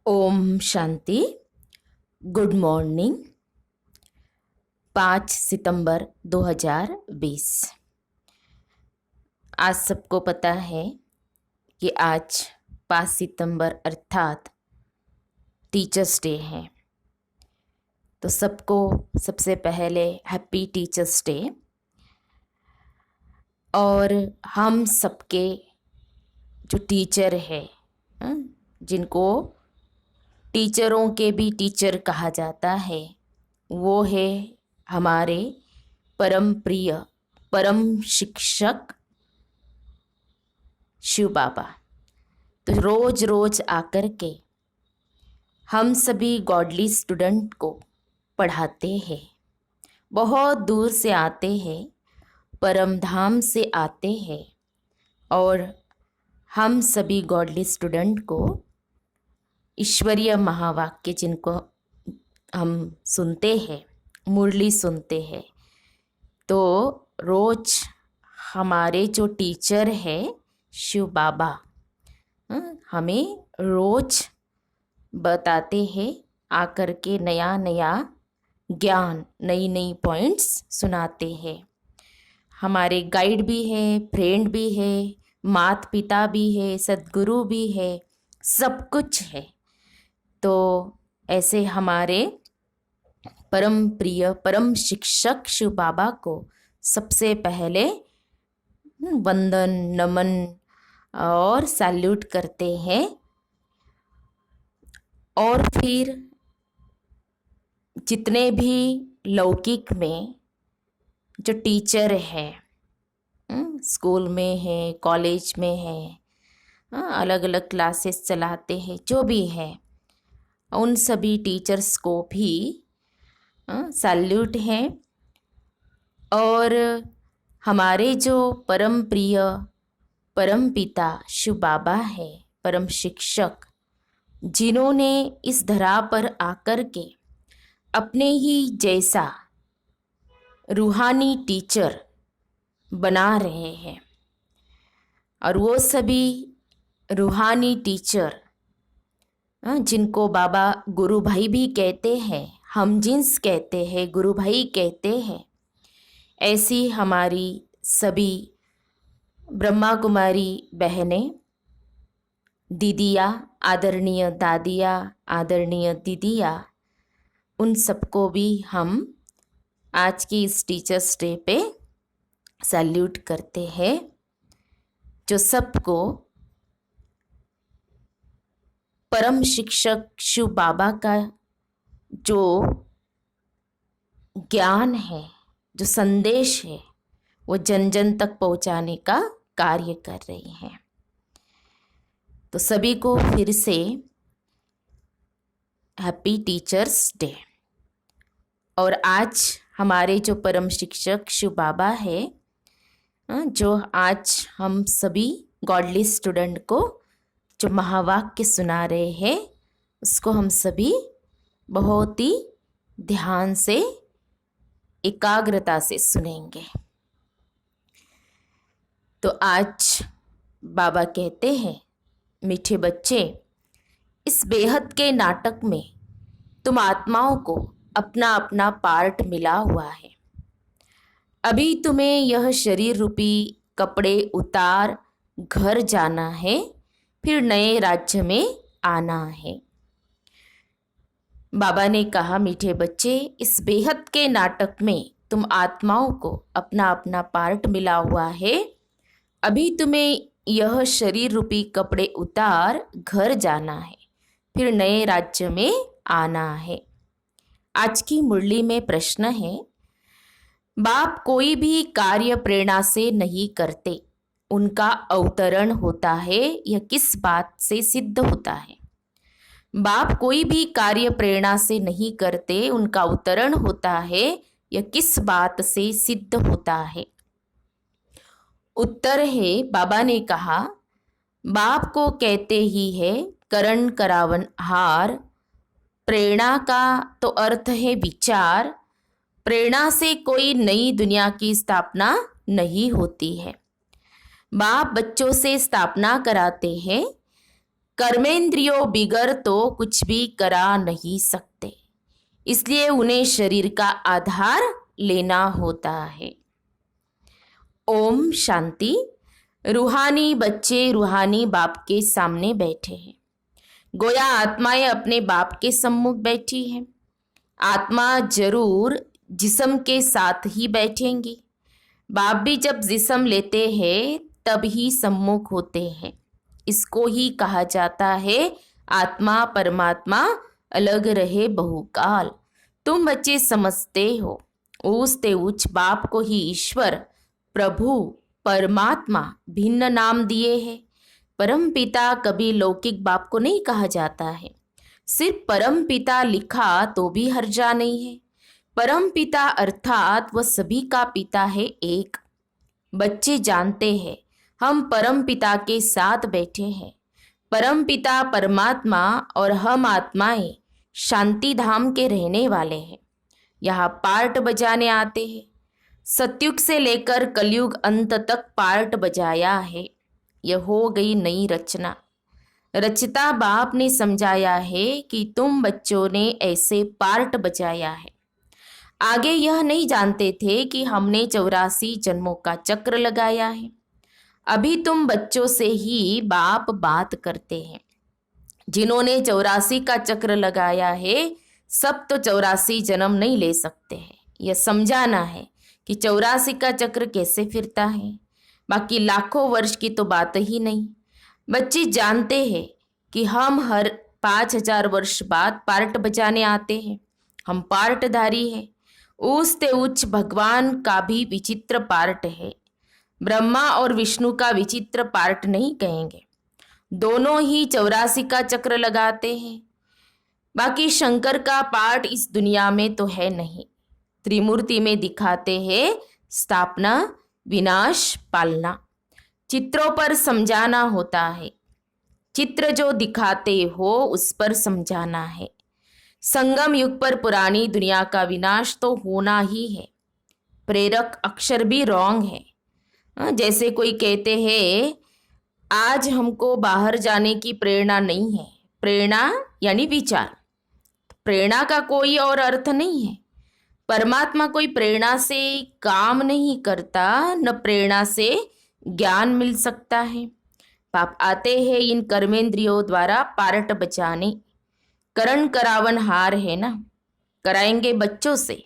Om Shanti. Good morning. 5 सितंबर 2020। आज सबको पता है कि आज 5 सितंबर अर्थात टीचर्स डे है। तो सबको सबसे पहले हैप्पी टीचर्स डे। और हम सबके जो टीचर है, जिनको टीचरों के भी टीचर कहा जाता है, वो है हमारे परम प्रिय परम शिक्षक शिव बाबा। तो रोज रोज आकर के हम सभी गॉडली स्टूडेंट को पढ़ाते हैं। बहुत दूर से आते हैं, परम धाम से आते हैं, और हम सभी गॉडली स्टूडेंट को ईश्वरीय महावाक्य जिनको हम सुनते हैं, मुरली सुनते हैं। तो रोज हमारे जो टीचर है शिव बाबा हमें रोज बताते हैं, आकर के नया नया ज्ञान, नई नई पॉइंट्स सुनाते हैं। हमारे गाइड भी है, फ्रेंड भी है, माता पिता भी है, सद्गुरु भी है, सब कुछ है। तो ऐसे हमारे परम प्रिय परम शिक्षक शिव बाबा को सबसे पहले वंदन, नमन और सैल्यूट करते हैं। और फिर जितने भी लौकिक में जो टीचर है, स्कूल में है, कॉलेज में है, अलग अलग क्लासेस चलाते हैं, जो भी है, उन सभी टीचर्स को भी सैल्यूट है। और हमारे जो परम प्रिय परम पिता शिव बाबा है, परम शिक्षक, जिन्होंने इस धरा पर आकर के अपने ही जैसा रूहानी टीचर बना रहे हैं। और वो सभी रूहानी टीचर जिनको बाबा गुरु भाई भी कहते हैं, हम जिन्स कहते हैं, गुरु भाई कहते हैं, ऐसी हमारी सभी ब्रह्मा कुमारी बहनें, दीदियाँ, आदरणीय दादियाँ, आदरणीय दीदियाँ, उन सबको भी हम आज की इस टीचर्स डे पे सैल्यूट करते हैं, जो सबको परम शिक्षक शिव बाबा का जो ज्ञान है, जो संदेश है, वो जन जन तक पहुंचाने का कार्य कर रही हैं। तो सभी को फिर से हैप्पी टीचर्स डे। और आज हमारे जो परम शिक्षक शिव बाबा है, जो आज हम सभी गॉडली स्टूडेंट को जो महावाक्य सुना रहे हैं, उसको हम सभी बहुत ही ध्यान से, एकाग्रता से सुनेंगे। तो आज बाबा कहते हैं, मीठे बच्चे, इस बेहद के नाटक में तुम आत्माओं को अपना अपना पार्ट मिला हुआ है। अभी तुम्हें यह शरीर रूपी कपड़े उतार घर जाना है, फिर नए राज्य में आना है। बाबा ने कहा, मीठे बच्चे, इस बेहद के नाटक में तुम आत्माओं को अपना अपना पार्ट मिला हुआ है। अभी तुम्हें यह शरीर रूपी कपड़े उतार घर जाना है, फिर नए राज्य में आना है। आज की मुरली में प्रश्न है, बाप कोई भी कार्य प्रेरणा से नहीं करते, उनका अवतरण होता है, यह किस बात से सिद्ध होता है? बाप कोई भी कार्य प्रेरणा से नहीं करते, उनका अवतरण होता है, यह किस बात से सिद्ध होता है? उत्तर है, बाबा ने कहा, बाप को कहते ही है करण करावन हार। प्रेरणा का तो अर्थ है विचार। प्रेरणा से कोई नई दुनिया की स्थापना नहीं होती है। बाप बच्चों से स्थापना कराते हैं, कर्मेंद्रियों बिगर तो कुछ भी करा नहीं सकते, इसलिए उन्हें शरीर का आधार लेना होता है। ओम शांति। रूहानी बच्चे रूहानी बाप के सामने बैठे हैं। गोया आत्माएं अपने बाप के सम्मुख बैठी हैं। आत्मा जरूर जिस्म के साथ ही बैठेंगी। बाप भी जब जिस्म लेते हैं तब ही सम्मुख होते हैं। इसको ही कहा जाता है आत्मा परमात्मा अलग रहे बहुकाल। तुम बच्चे समझते हो ऊंचते उच्च बाप को ही ईश्वर प्रभु परमात्मा भिन्न नाम दिए हैं। परम पिता कभी लौकिक बाप को नहीं कहा जाता है। सिर्फ परम पिता लिखा तो भी हर्जा नहीं है। परम पिता अर्थात वह सभी का पिता है एक। बच्चे जानते हैं हम परम पिता के साथ बैठे हैं। परम पिता परमात्मा और हम आत्माएं शांति धाम के रहने वाले हैं। यहाँ पार्ट बजाने आते हैं। सतयुग से लेकर कलयुग अंत तक पार्ट बजाया है। यह हो गई नई रचना। रचता बाप ने समझाया है कि तुम बच्चों ने ऐसे पार्ट बजाया है। आगे यह नहीं जानते थे कि हमने 84 जन्मों का चक्र लगाया है। अभी तुम बच्चों से ही बाप बात करते हैं। जिन्होंने 84 का चक्र लगाया है सब तो 84 जन्म नहीं ले सकते हैं। यह समझाना है कि 84 का चक्र कैसे फिरता है। बाकी लाखों वर्ष की तो बात ही नहीं। बच्चे जानते हैं कि हम हर 5000 वर्ष बाद पार्ट बजाने आते हैं। हम पार्टधारी हैं। ऊंचते उच्च भगवान का भी विचित्र पार्ट है। ब्रह्मा और विष्णु का विचित्र पार्ट नहीं कहेंगे। दोनों ही 84 का चक्र लगाते हैं। बाकी शंकर का पार्ट इस दुनिया में तो है नहीं। त्रिमूर्ति में दिखाते हैं स्थापना विनाश पालना। चित्रों पर समझाना होता है। चित्र जो दिखाते हो उस पर समझाना है। संगम युग पर पुरानी दुनिया का विनाश तो होना ही है। प्रेरक अक्षर भी रॉन्ग है। जैसे कोई कहते हैं आज हमको बाहर जाने की प्रेरणा नहीं है। प्रेरणा यानी विचार। प्रेरणा का कोई और अर्थ नहीं है। परमात्मा कोई प्रेरणा से काम नहीं करता, न प्रेरणा से ज्ञान मिल सकता है। पाप आते हैं इन कर्मेंद्रियों द्वारा पार्ट बचाने। करण करावन हार है ना, कराएंगे बच्चों से।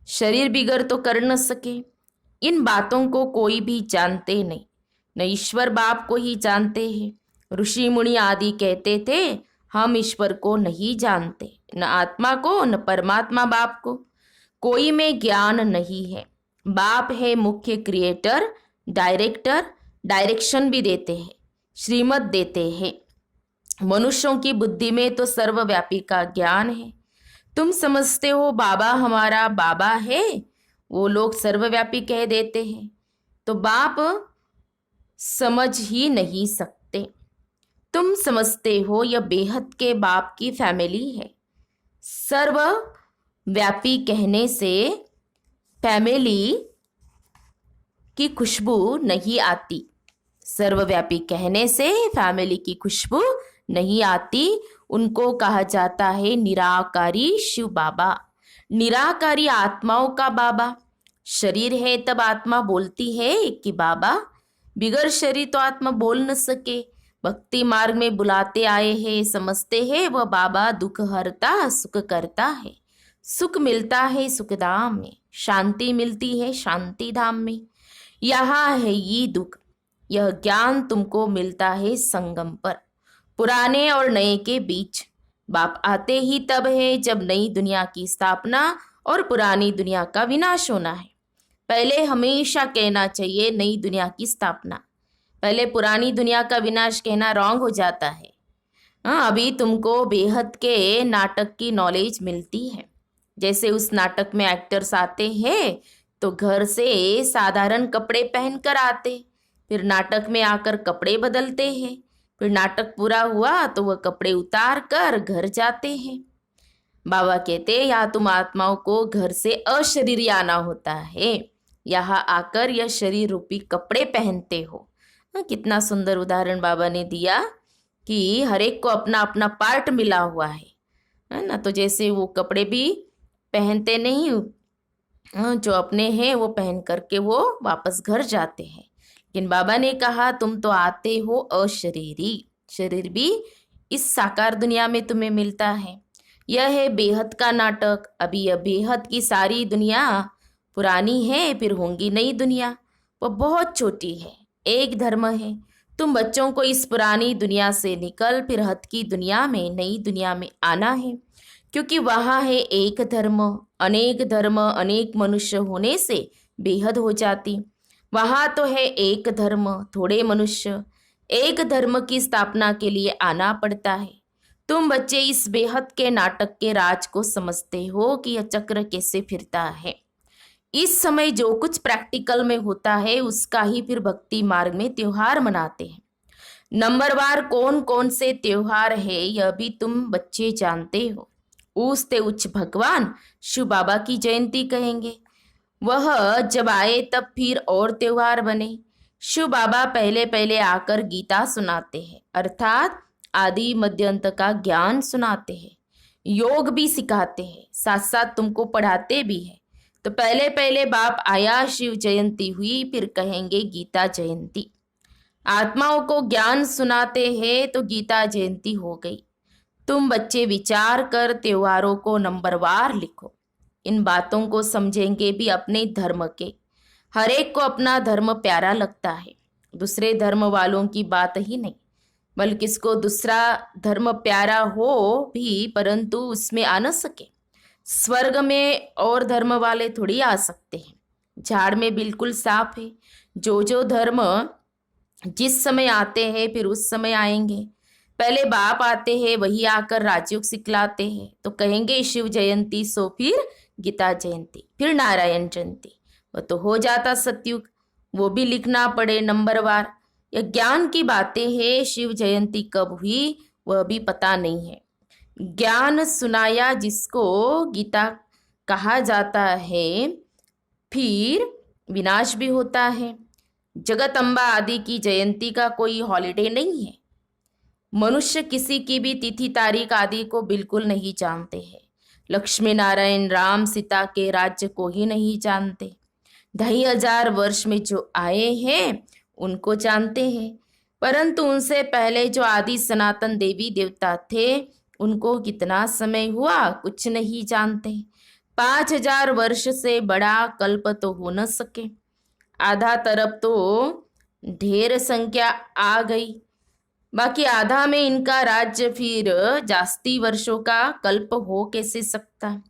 शरीर बिगर तो कर न सके। इन बातों को कोई भी जानते नहीं, न ईश्वर बाप को ही जानते हैं। ऋषि मुनि आदि कहते थे हम ईश्वर को नहीं जानते, न आत्मा को न परमात्मा बाप को। कोई में ज्ञान नहीं है। बाप है मुख्य क्रिएटर, डायरेक्टर, डायरेक्शन भी देते हैं, श्रीमत देते हैं। मनुष्यों की बुद्धि में तो सर्वव्यापी का ज्ञान है। तुम समझते हो बाबा हमारा बाबा है, वो लोग सर्वव्यापी कह देते हैं। तो बाप समझ ही नहीं सकते। तुम समझते हो यह बेहद के बाप की फैमिली है। सर्वव्यापी कहने से फैमिली की खुशबू नहीं आती। सर्वव्यापी कहने से फैमिली की खुशबू नहीं आती। उनको कहा जाता है निराकारी शिव बाबा, निराकारी आत्माओं का बाबा। शरीर है तब आत्मा बोलती है कि बाबा, बिगर शरीर तो आत्मा बोल न सके। भक्ति मार्ग में बुलाते आए हैं, समझते हैं वह बाबा दुख हरता सुख करता है। सुख मिलता है सुख धाम में, शांति मिलती है शांति धाम में। यहाँ है ये दुख। यह ज्ञान तुमको मिलता है संगम पर, पुराने और नए के बीच। बाप आते ही तब है जब नई दुनिया की स्थापना और पुरानी दुनिया का विनाश होना है। पहले हमेशा कहना चाहिए नई दुनिया की स्थापना, पहले पुरानी दुनिया का विनाश कहना रॉन्ग हो जाता है। अभी तुमको बेहद के नाटक की नॉलेज मिलती है। जैसे उस नाटक में एक्टर्स आते हैं तो घर से साधारण कपड़े पहनकर आते, फिर नाटक में आकर कपड़े बदलते हैं, फिर नाटक पूरा हुआ तो वह कपड़े उतार कर घर जाते हैं। बाबा कहते हैं या तुम आत्माओं को घर से अशरीरी आना होता है, यहाँ आकर यह शरीर रूपी कपड़े पहनते हो। कितना सुंदर उदाहरण बाबा ने दिया कि हर एक को अपना अपना पार्ट मिला हुआ है ना। तो जैसे वो कपड़े भी पहनते नहीं, जो अपने हैं वो पहन करके वो वापस घर जाते हैं। लेकिन बाबा ने कहा तुम तो आते हो अशरीरी, शरीर भी इस साकार दुनिया में तुम्हें मिलता है। यह है बेहद का नाटक। अभी यह बेहद की सारी दुनिया पुरानी है, फिर होंगी नई दुनिया, वो बहुत छोटी है। एक धर्म है, तुम बच्चों को इस पुरानी दुनिया से निकल फिर हद की दुनिया में, नई दुनिया में आना है। क्योंकि वहाँ है एक धर्म अनेक मनुष्य होने से बेहद हो जाती। वहाँ तो है एक धर्म, थोड़े मनुष्य, एक धर्म की स्थापना के लिए आना पड़ता है। तुम बच्चे इस बेहद के नाटक के राज को समझते हो कि यह चक्र कैसे फिरता है। इस समय जो कुछ प्रैक्टिकल में होता है उसका ही फिर भक्ति मार्ग में त्योहार मनाते हैं। नंबरवार कौन कौन से त्योहार है यह भी तुम बच्चे जानते हो। ऊंचते उच्च भगवान शिव बाबा की जयंती कहेंगे। वह जब आए तब फिर और त्योहार बने। शिव बाबा पहले पहले आकर गीता सुनाते हैं, अर्थात आदि मध्य अंत का ज्ञान सुनाते हैं, योग भी सिखाते हैं, साथ साथ तुमको पढ़ाते भी हैं। तो पहले पहले बाप आया, शिव जयंती हुई, फिर कहेंगे गीता जयंती। आत्माओं को ज्ञान सुनाते हैं तो गीता जयंती हो गई। तुम बच्चे विचार कर त्योहारों को नंबरवार लिखो। इन बातों को समझेंगे भी अपने धर्म के। हर एक को अपना धर्म प्यारा लगता है, दूसरे धर्म वालों की बात ही नहीं, बल्कि इसको दूसरा धर्म प्यारा हो भी परंतु उसमें आ न सके। स्वर्ग में और धर्म वाले थोड़ी आ सकते हैं। झाड़ में बिल्कुल साफ है, जो धर्म जिस समय आते हैं फिर उस समय आएंगे। पहले बाप आते हैं, वही आकर राजयोग सिखलाते हैं। तो कहेंगे शिव जयंती, सो फिर गीता जयंती, फिर नारायण जयंती, वो तो हो जाता सतयुग, वो भी लिखना पड़े नंबरवार। यह ज्ञान की बातें हैं। शिव जयंती कब हुई वह भी पता नहीं है। ज्ञान सुनाया जिसको गीता कहा जाता है, फिर विनाश भी होता है। जगत अम्बा आदि की जयंती का कोई हॉलिडे नहीं है। मनुष्य किसी की भी तिथि तारीख आदि को बिल्कुल नहीं जानते हैं। लक्ष्मी नारायण राम सीता के राज्य को ही नहीं जानते। 2500 वर्ष में जो आए हैं उनको जानते हैं, परंतु उनसे पहले जो आदि सनातन देवी देवता थे उनको कितना समय हुआ कुछ नहीं जानते। 5000 वर्ष से बड़ा कल्प तो हो न सके। आधा तरफ तो ढेर संख्या आ गई, बाकी आधा में इनका राज्य फिर जास्ती वर्षों का कल्प हो कैसे सकता।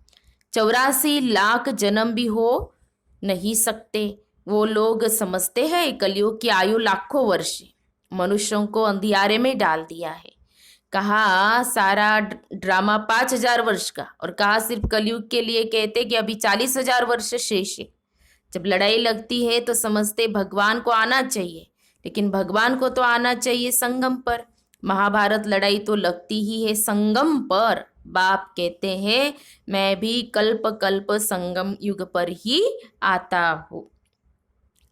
84 लाख जन्म भी हो नहीं सकते। वो लोग समझते हैं कलयुग की आयु लाखों वर्ष। मनुष्यों को अंधियारे में डाल दिया है। कहा सारा ड्रामा 5000 वर्ष का, और कहा सिर्फ कलयुग के लिए कहते कि अभी 40,000 वर्ष शेष है। जब लड़ाई लगती है तो समझते भगवान को आना चाहिए, लेकिन भगवान को तो आना चाहिए संगम पर। महाभारत लड़ाई तो लगती ही है संगम पर। बाप कहते हैं मैं भी कल्प कल्प संगम युग पर ही आता हूँ।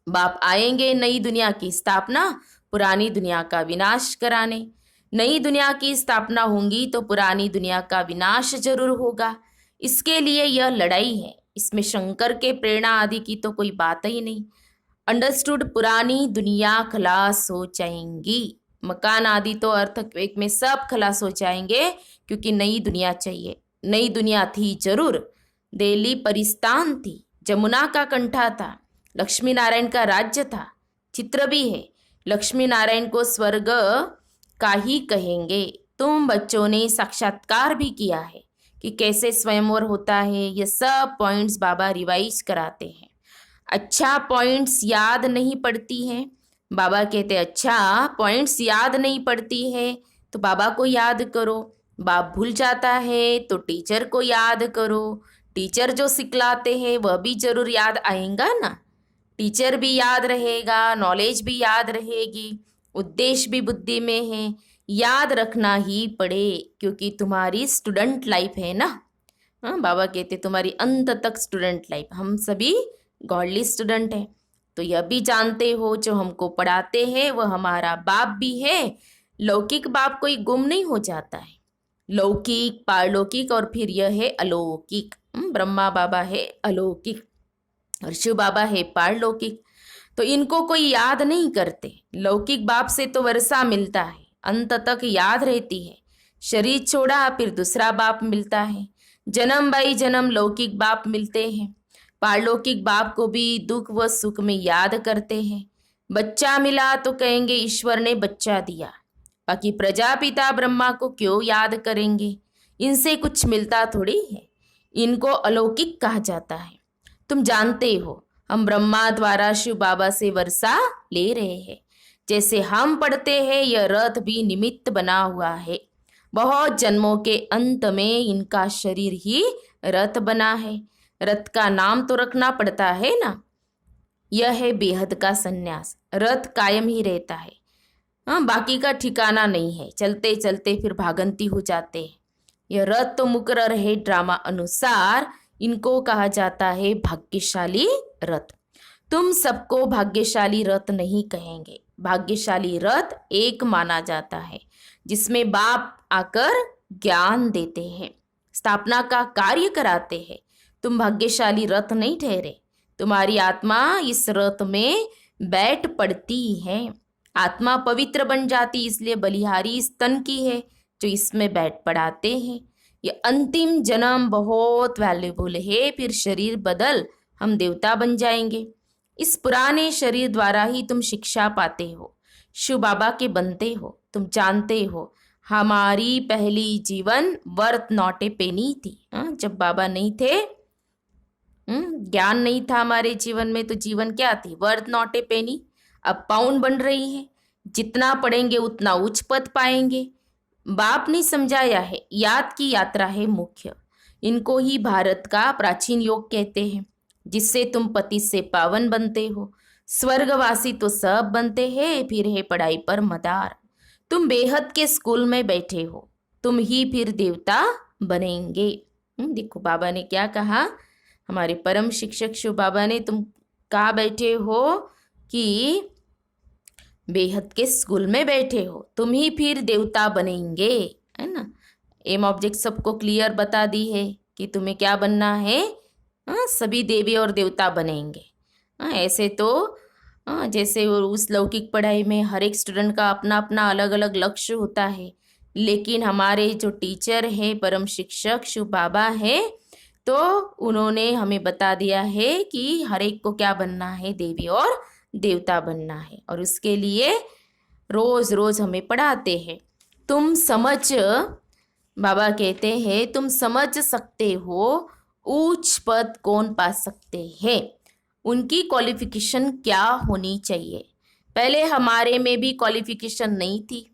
बाप आएंगे नई दुनिया की स्थापना, पुरानी दुनिया का विनाश कराने। नई दुनिया की स्थापना होगी तो पुरानी दुनिया का विनाश जरूर होगा। इसके लिए यह लड़ाई है। इसमें शंकर के प्रेरणा आदि की तो कोई बात ही नहीं। अंडरस्टूड, पुरानी दुनिया खलास हो जाएंगी। मकान आदि तो अर्थक्वेक में सब खलास हो जाएंगे, क्योंकि नई दुनिया चाहिए। नई दुनिया थी जरूर, दिल्ली परिस्तान थी, जमुना का कंठा था, लक्ष्मी नारायण का राज्य था। चित्र भी है, लक्ष्मी नारायण को स्वर्ग का ही कहेंगे। तुम बच्चों ने साक्षात्कार भी किया है कि कैसे स्वयंवर होता है। ये सब पॉइंट्स बाबा रिवाइज कराते हैं। अच्छा पॉइंट्स याद नहीं पड़ती हैं। बाबा कहते अच्छा पॉइंट्स याद नहीं पड़ती है तो बाबा को याद करो। बाप भूल जाता है तो टीचर को याद करो। टीचर जो सिखलाते हैं वह भी जरूर याद आएगा ना। टीचर भी याद रहेगा, नॉलेज भी याद रहेगी, उद्देश्य भी बुद्धि में है। याद रखना ही पड़े, क्योंकि तुम्हारी स्टूडेंट लाइफ है ना। हाँ, बाबा कहते तुम्हारी अंत तक स्टूडेंट लाइफ। हम सभी गॉडली स्टूडेंट हैं। तो यह भी जानते हो जो हमको पढ़ाते हैं वह हमारा बाप भी है, लौकिक बाप कोई गुम नहीं हो जाता है। लौकिक, पारलौकिक और फिर यह है अलौकिक। ब्रह्मा बाबा है अलौकिक और शिव बाबा है पारलौकिक। तो इनको कोई याद नहीं करते। लौकिक बाप से तो वर्षा मिलता है, अंत तक याद रहती है। शरीर छोड़ा फिर दूसरा बाप मिलता है, जन्म बाई जन्म लौकिक बाप मिलते हैं। पारलौकिक बाप को भी दुख व सुख में याद करते हैं। बच्चा मिला तो कहेंगे ईश्वर ने बच्चा दिया, बाकी प्रजापिता ब्रह्मा को क्यों याद करेंगे? इनसे कुछ मिलता थोड़ी है। इनको अलौकिक कहा जाता है। तुम जानते हो हम ब्रह्मा द्वारा शिव बाबा से वर्षा ले रहे हैं। जैसे हम पढ़ते हैं यह रथ भी निमित्त बना हुआ है। बहुत जन्मों के अंत में इनका शरीर ही रथ बना है। रथ का नाम तो रखना पड़ता है ना। यह है बेहद का सन्यास। रथ कायम ही रहता है, हाँ, बाकी का ठिकाना नहीं है। चलते चलते फिर भागंती हो जाते हैं। यह रथ तो मुकर्रर है ड्रामा अनुसार। इनको कहा जाता है भाग्यशाली रथ। तुम सबको भाग्यशाली रथ नहीं कहेंगे। भाग्यशाली रथ एक माना जाता है जिसमें बाप आकर ज्ञान देते हैं, स्थापना का कार्य कराते हैं। तुम भाग्यशाली रथ नहीं ठहरे। तुम्हारी आत्मा इस रथ में बैठ पड़ती है। आत्मा पवित्र बन जाती, इसलिए बलिहारी स्तन की है जो इसमें बैठ पड़ाते हैं। ये अंतिम जन्म बहुत वैल्यूबल है। फिर शरीर बदल हम देवता बन जाएंगे। इस पुराने शरीर द्वारा ही तुम शिक्षा पाते हो, शिव बाबा के बनते हो। तुम जानते हो हमारी पहली जीवन वर्थ नॉट ए पेनी थी। जब बाबा नहीं थे, ज्ञान नहीं था हमारे जीवन में, तो जीवन क्या थी? वर्थ नॉट ए पेनी। अब पाउंड बन रही है। जितना पढ़ेंगे उतना उच्च पद पाएंगे। बाप ने समझाया है, याद की यात्रा है मुख्य। इनको ही भारत का प्राचीन योग कहते हैं, जिससे तुम पति से पावन बनते हो। स्वर्गवासी तो सब बनते हैं, फिर है पढ़ाई पर मदार। तुम बेहद के स्कूल में बैठे हो, तुम ही फिर देवता बनेंगे। देखो बाबा ने क्या कहा, हमारे परम शिक्षक शिव बाबा ने, तुम कहाँ बैठे हो कि बेहद के स्कूल में बैठे हो, तुम ही फिर देवता बनेंगे, है ना। एम ऑब्जेक्ट सबको क्लियर बता दी है कि तुम्हें क्या बनना है। सभी देवी और देवता बनेंगे। ऐसे तो जैसे उस लौकिक पढ़ाई में हर एक स्टूडेंट का अपना अपना अलग अलग लक्ष्य होता है, लेकिन हमारे जो टीचर है परम शिक्षक शिव बाबा है, तो उन्होंने हमें बता दिया है कि हर एक को क्या बनना है, देवी और देवता बनना है। और उसके लिए रोज रोज हमें पढ़ाते हैं। तुम समझ, बाबा कहते हैं तुम समझ सकते हो उच्च पद कौन पा सकते हैं, उनकी क्वालिफिकेशन क्या होनी चाहिए। पहले हमारे में भी क्वालिफिकेशन नहीं थी,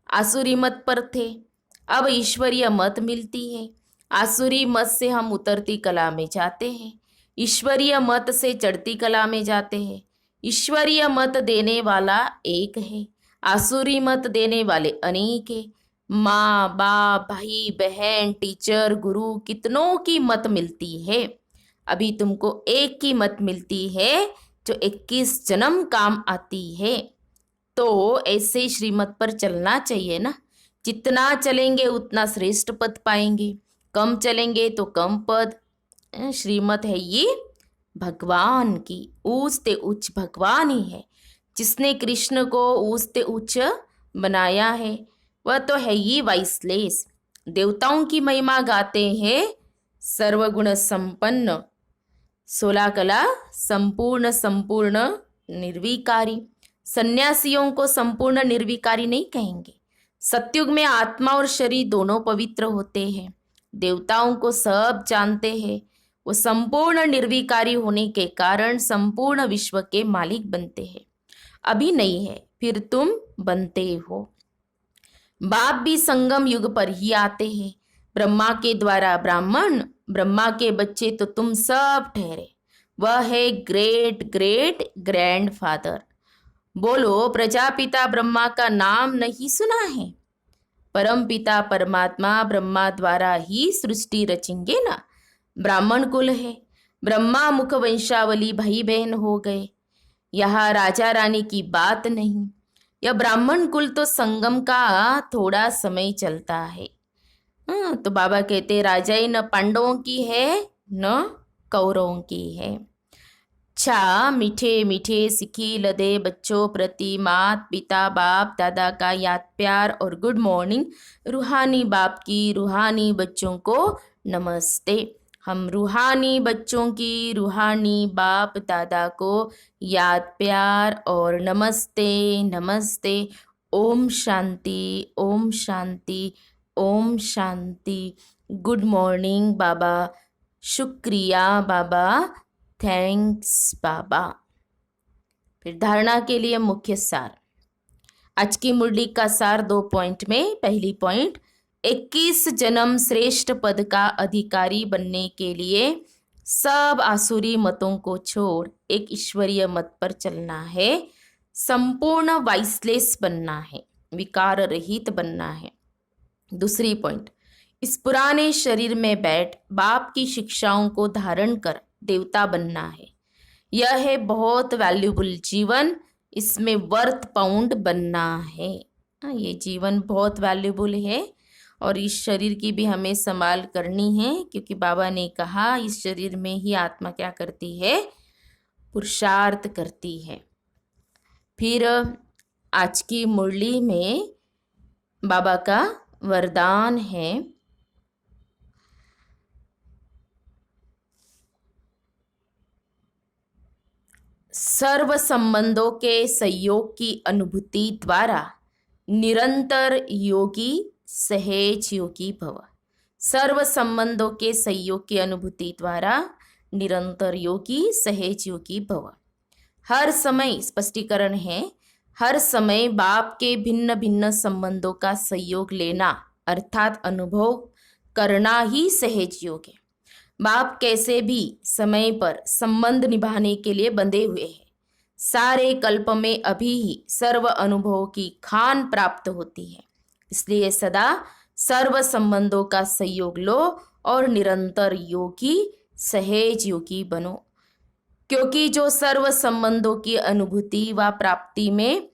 आसुरी मत पर थे। अब ईश्वरीय मत मिलती है। आसुरी मत से हम उतरती कला में जाते हैं, ईश्वरीय मत से चढ़ती कला में जाते हैं। ईश्वरीय मत देने वाला एक है, आसुरी मत देने वाले अनेक है। माँ बाप, भाई बहन, टीचर, गुरु, कितनों की मत मिलती है। अभी तुमको एक की मत मिलती है जो 21 जन्म काम आती है। तो ऐसे श्रीमत पर चलना चाहिए ना। जितना चलेंगे उतना श्रेष्ठ पद पाएंगे, कम चलेंगे तो कम पद। श्रीमत है ये भगवान की, ऊंचते उच्च भगवान ही है। जिसने कृष्ण को ऊंचते उच्च बनाया है वह तो है ही वाइसलेस। देवताओं की महिमा गाते हैं सर्वगुण संपन्न, 16 कला संपूर्ण संपूर्ण निर्विकारी। सन्यासियों को संपूर्ण निर्विकारी नहीं कहेंगे। सतयुग में आत्मा और शरीर दोनों पवित्र होते हैं। देवताओं को सब जानते हैं, वो संपूर्ण निर्विकारी होने के कारण संपूर्ण विश्व के मालिक बनते हैं। अभी नहीं है, फिर तुम बनते हो। बाप भी संगम युग पर ही आते हैं। ब्रह्मा के द्वारा ब्राह्मण, ब्रह्मा के बच्चे तो तुम सब ठहरे। वह है ग्रेट ग्रेट ग्रैंड फादर। बोलो, प्रजापिता ब्रह्मा का नाम नहीं सुना है? परम पिता परमात्मा ब्रह्मा द्वारा ही सृष्टि रचेंगे ना। ब्राह्मण कुल है, ब्रह्मा मुख वंशावली भाई बहन हो गए। यहाँ राजा रानी की बात नहीं। यह ब्राह्मण कुल तो संगम का थोड़ा समय चलता है। हाँ, तो बाबा कहते राजाई न पांडवों की है न कौरवों की है। अच्छा, मीठे मीठे सिखी लदे बच्चों प्रति मात पिता बाप दादा का याद प्यार और गुड मॉर्निंग। रूहानी बाप की रूहानी बच्चों को नमस्ते। हम रूहानी बच्चों की रूहानी बाप दादा को याद प्यार और नमस्ते नमस्ते। ओम शांति ओम शांति ओम शांति। गुड मॉर्निंग बाबा, शुक्रिया बाबा, थैंक्स बाबा। फिर धारणा के लिए मुख्य सार। आज की मुरली का सार 2 पॉइंट में। पहली पॉइंट, 21 जन्म श्रेष्ठ पद का अधिकारी बनने के लिए सब आसुरी मतों को छोड़ एक ईश्वरीय मत पर चलना है। संपूर्ण वाइसलेस बनना है, विकार रहित बनना है। दूसरी पॉइंट, इस पुराने शरीर में बैठ बाप की शिक्षाओं को धारण कर देवता बनना है। यह है बहुत वैल्यूबल जीवन, इसमें वर्थ पाउंड बनना है। ये जीवन बहुत वैल्यूबल है और इस शरीर की भी हमें संभाल करनी है, क्योंकि बाबा ने कहा इस शरीर में ही आत्मा क्या करती है, पुरुषार्थ करती है। फिर आज की मुरली में बाबा का वरदान है, सर्व संबंधों के सहयोग की अनुभूति द्वारा निरंतर योगी सहज योगी भव। सर्व संबंधों के सहयोग की अनुभूति द्वारा निरंतर योगी सहज योगी भव। हर समय, स्पष्टीकरण है, हर समय बाप के भिन्न भिन्न संबंधों का सहयोग लेना अर्थात अनुभव करना ही सहज योग है। बाप कैसे भी समय पर संबंध निभाने के लिए बंधे हुए हैं। सारे कल्प में अभी ही सर्व अनुभव की खान प्राप्त होती है, इसलिए सदा सर्व संबंधों का सहयोग लो और निरंतर योगी सहज योगी बनो। क्योंकि जो सर्व संबंधों की अनुभूति व प्राप्ति में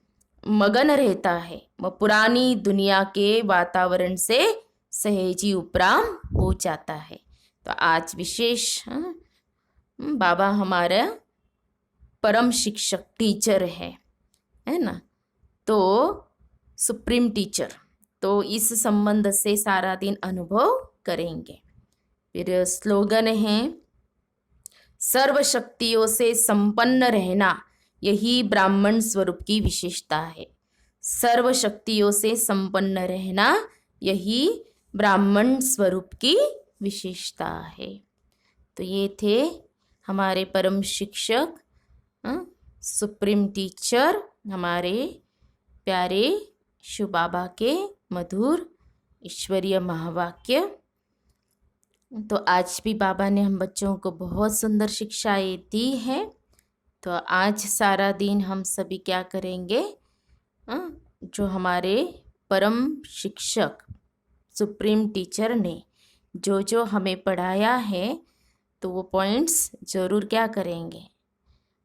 मगन रहता है वह पुरानी दुनिया के वातावरण से सहजी उपराम हो जाता है। तो आज विशेष बाबा हमारा परम शिक्षक टीचर है ना, तो सुप्रीम टीचर, तो इस संबंध से सारा दिन अनुभव करेंगे। फिर स्लोगन है, सर्व शक्तियों से संपन्न रहना यही ब्राह्मण स्वरूप की विशेषता है। सर्व शक्तियों से संपन्न रहना यही ब्राह्मण स्वरूप की विशेषता है। तो ये थे हमारे परम शिक्षक, सुप्रीम टीचर, हमारे प्यारे शिव बाबा के मधुर ईश्वरीय महावाक्य। तो आज भी बाबा ने हम बच्चों को बहुत सुंदर शिक्षाएं दी है। तो आज सारा दिन हम सभी क्या करेंगे, जो हमारे परम शिक्षक सुप्रीम टीचर ने जो जो हमें पढ़ाया है, तो वो पॉइंट्स ज़रूर क्या करेंगे,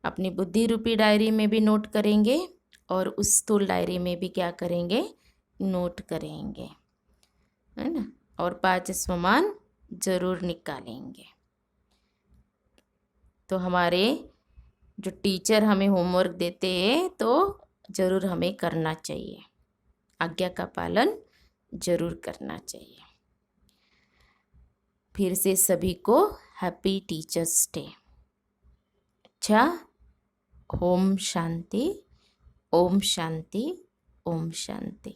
अपनी बुद्धि रूपी डायरी में भी नोट करेंगे और उस स्थूल डायरी में भी क्या करेंगे, नोट करेंगे, है ना। और 5 स्वमान ज़रूर निकालेंगे। तो हमारे जो टीचर हमें होमवर्क देते हैं तो ज़रूर हमें करना चाहिए, आज्ञा का पालन ज़रूर करना चाहिए। फिर से सभी को हैप्पी टीचर्स डे। अच्छा, ओम शांति ओम शांति ओम शांति।